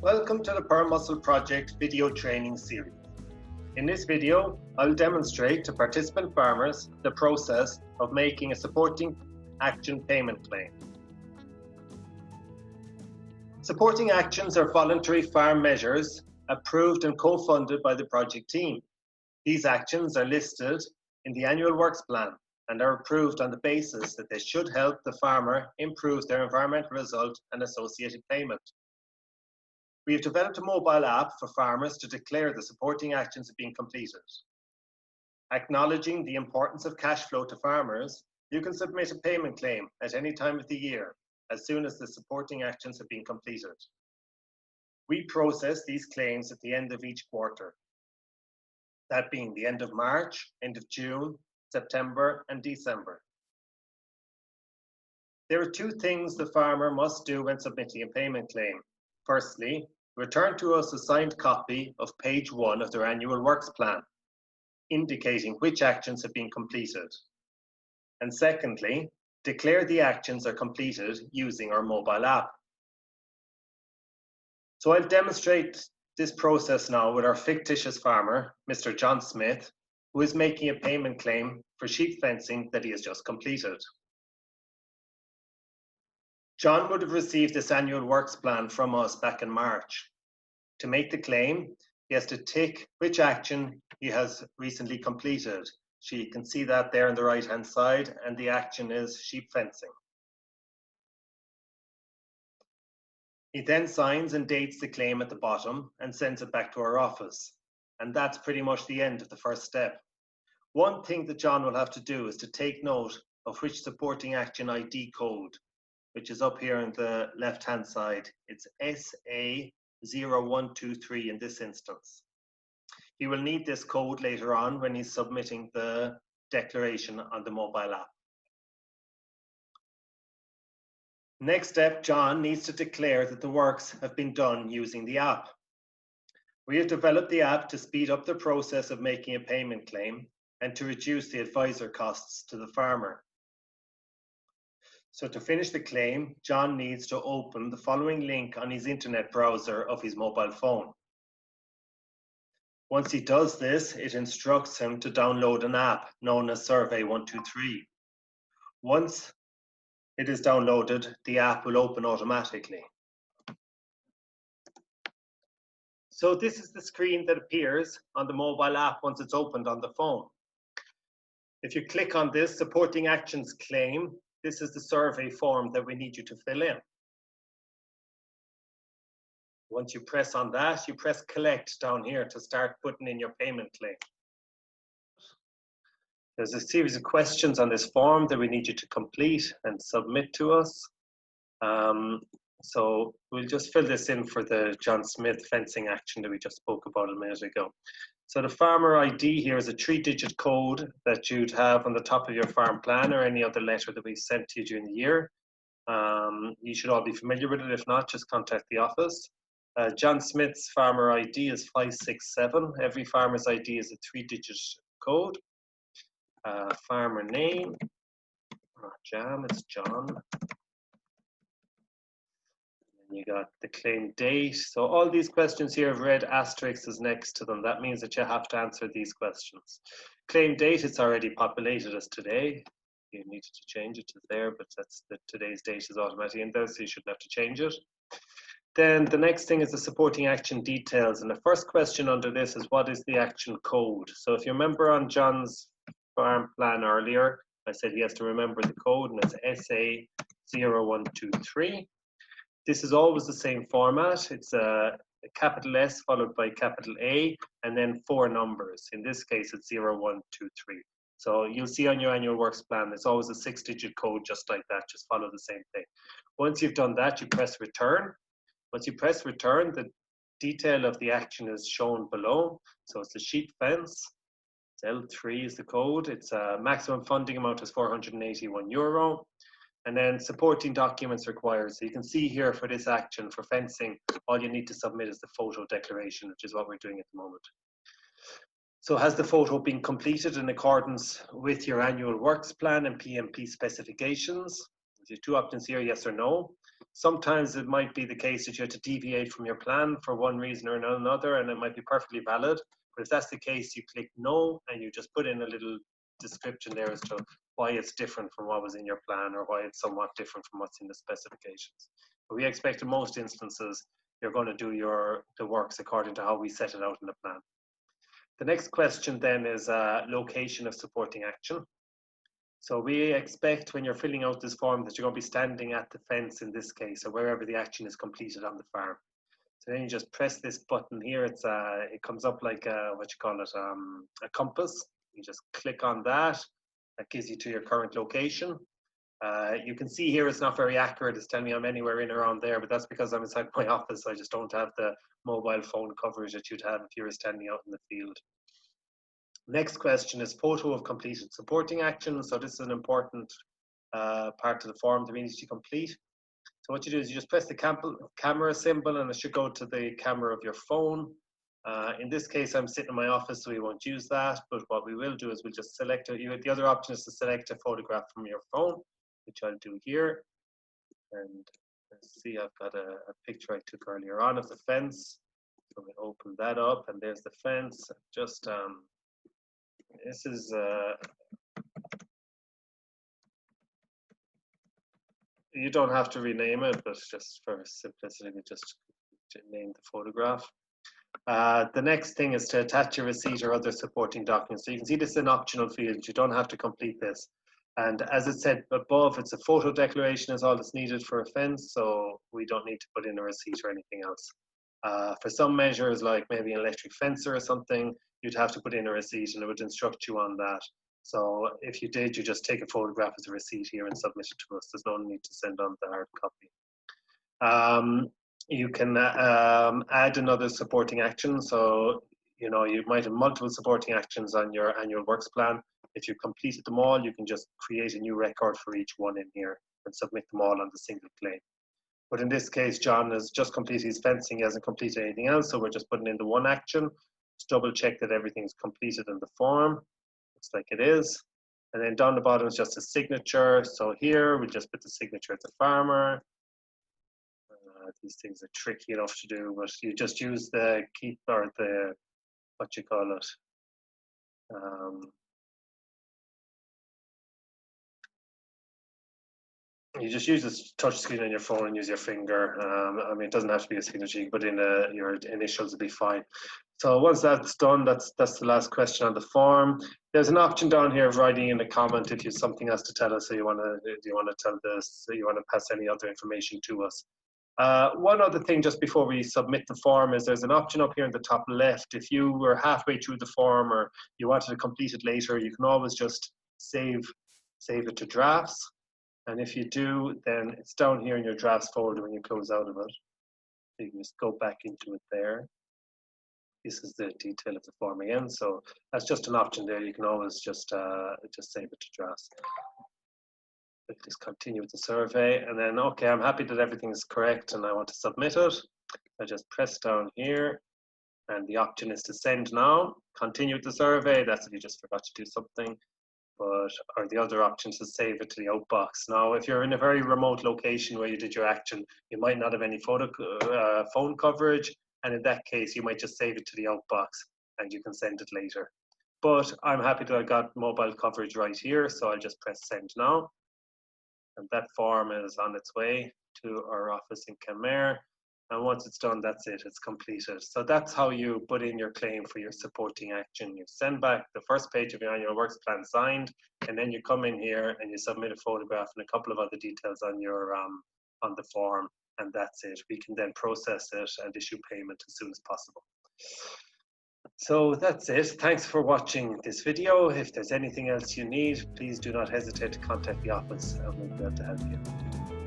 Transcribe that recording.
Welcome to the Pearl Mussel Project video training series. In this video, I'll demonstrate to participant farmers the process of making a supporting action payment claim. Supporting actions are voluntary farm measures approved and co-funded by the project team. These actions are listed in the annual works plan and are approved on the basis that they should help the farmer improve their environmental result and associated payment. We have developed a mobile app for farmers to declare the supporting actions have been completed. Acknowledging the importance of cash flow to farmers, you can submit a payment claim at any time of the year as soon as the supporting actions have been completed. We process these claims at the end of each quarter, that being the end of March, end of June, September and December. There are two things the farmer must do when submitting a payment claim. Firstly, return to us a signed copy of page 1 of their annual works plan, indicating which actions have been completed. And secondly, declare the actions are completed using our mobile app. So I'll demonstrate this process now with our fictitious farmer, Mr. John Smith, who is making a payment claim for sheep fencing that he has just completed. John would have received this annual works plan from us back in March. To make the claim, he has to tick which action he has recently completed. So you can see that there on the right-hand side, and the action is sheep fencing. He then signs and dates the claim at the bottom and sends it back to our office. And that's pretty much the end of the first step. One thing that John will have to do is to take note of which supporting action ID code, which is up here on the left-hand side. It's SA0123 in this instance. He will need this code later on when he's submitting the declaration on the mobile app. Next step, John needs to declare that the works have been done using the app. We have developed the app to speed up the process of making a payment claim and to reduce the advisor costs to the farmer. So to finish the claim, John needs to open the following link on his internet browser of his mobile phone. Once he does this, it instructs him to download an app known as Survey 123. Once it is downloaded, the app will open automatically. So this is the screen that appears on the mobile app once it's opened on the phone. If you click on this supporting actions claim, this is the survey form that we need you to fill in. Once you press on that, you press collect down here to start putting in your payment claim. There's a series of questions on this form that we need you to complete and submit to us. So we'll just fill this in for the John Smith fencing action that we just spoke about a minute ago. So the farmer ID here is a 3-digit code that you'd have on the top of your farm plan or any other letter that we sent to you during the year. You should all be familiar with it. If not, just contact the office. John Smith's farmer ID is 567. Every farmer's ID is a 3-digit code. Farmer name, not Jam, it's John. You got the claim date. So all these questions here have red asterisks next to them. That means that you have to answer these questions. Claim date, it's already populated as today. You needed to change it to there, but that's today's date is automatically in there, so you shouldn't have to change it. Then the next thing is the supporting action details. And the first question under this is, what is the action code? So if you remember on John's farm plan earlier, I said he has to remember the code, and it's SA0123. This is always the same format. It's a capital S followed by capital A and then 4 numbers. In this case, it's 0123. So you'll see on your annual works plan, there's always a 6-digit code just like that. Just follow the same thing. Once you've done that, you press return. Once you press return, the detail of the action is shown below. So it's the sheep fence. L3 is the code. It's a maximum funding amount is €481. And then supporting documents required. So you can see here for this action for fencing, all you need to submit is the photo declaration, which is what we're doing at the moment. So has the photo been completed in accordance with your annual works plan and PMP specifications? There's 2 options here, yes or no. Sometimes it might be the case that you have to deviate from your plan for one reason or another, and it might be perfectly valid. But if that's the case, you click no, and you just put in a little description there as to why it's different from what was in your plan, or why it's somewhat different from what's in the specifications. But we expect in most instances, you're going to do the works according to how we set it out in the plan. The next question then is location of supporting action. So we expect when you're filling out this form that you're going to be standing at the fence in this case, or wherever the action is completed on the farm. So then you just press this button here. It comes up like a compass. You just click on that. That gives you to your current location. You can see here it's not very accurate. It's telling me I'm anywhere in around there, but that's because I'm inside my office. So I just don't have the mobile phone coverage that you'd have if you were standing out in the field. Next question is photo of completed supporting action. So this is an important part of the form that we need to complete. So what you do is you just press the camera symbol, and it should go to the camera of your phone. In this case, I'm sitting in my office, so we won't use that. But what we will do is we'll just select it. The other option is to select a photograph from your phone, which I'll do here. And let's see, I've got a picture I took earlier on of the fence. So we open that up, and there's the fence. Just this is you don't have to rename it, but just for simplicity, we just name the photograph. The next thing is to attach a receipt or other supporting documents. So you can see this is an optional field. You don't have to complete this. And as it said above, it's a photo declaration is all that's needed for a fence, so we don't need to put in a receipt or anything else. For some measures, like maybe an electric fencer or something, you'd have to put in a receipt, and it would instruct you on that. So if you did, you just take a photograph as a receipt here and submit it to us. There's no need to send on the hard copy. You can add another supporting action. So, you might have multiple supporting actions on your annual works plan. If you completed them all, you can just create a new record for each one in here and submit them all on the single claim. But in this case, John has just completed his fencing. He hasn't completed anything else, so we're just putting in the one action. Just double check that everything's completed in the form. Looks like it is. And then down the bottom is just a signature. So here we just put the signature of the farmer. These things are tricky enough to do, but you just use the you just use this touch screen on your phone and use your finger. I mean, it doesn't have to be a signature, you can put in your initials, will be fine. So once that's done, that's the last question on the form. There's an option down here of writing in a comment if you have something else to tell us, or you want to tell this, or you want to pass any other information to us. One other thing just before we submit the form is there's an option up here in the top left. If you were halfway through the form or you wanted to complete it later, you can always just save it to drafts. And if you do, then it's down here in your drafts folder when you close out of it. So you can just go back into it there. This is the detail of the form again. So that's just an option there. You can always just save it to drafts. Just continue with the survey, and then, okay, I'm happy that everything is correct and I want to submit it. I just press down here, and the option is to send now. Continue with the survey. That's if you just forgot to do something. Or the other option is to save it to the outbox. Now, if you're in a very remote location where you did your action, you might not have any phone coverage, and in that case, you might just save it to the outbox, and you can send it later. But I'm happy that I got mobile coverage right here, so I'll just press send now. And that form is on its way to our office in Kenmare. And once it's done, that's it, it's completed. So that's how you put in your claim for your supporting action. You send back the first page of your annual works plan signed, and then you come in here and you submit a photograph and a couple of other details on your on the form, and that's it. We can then process it and issue payment as soon as possible. So that's it. Thanks for watching this video. If there's anything else you need, please do not hesitate to contact the office and we'll be able to help you.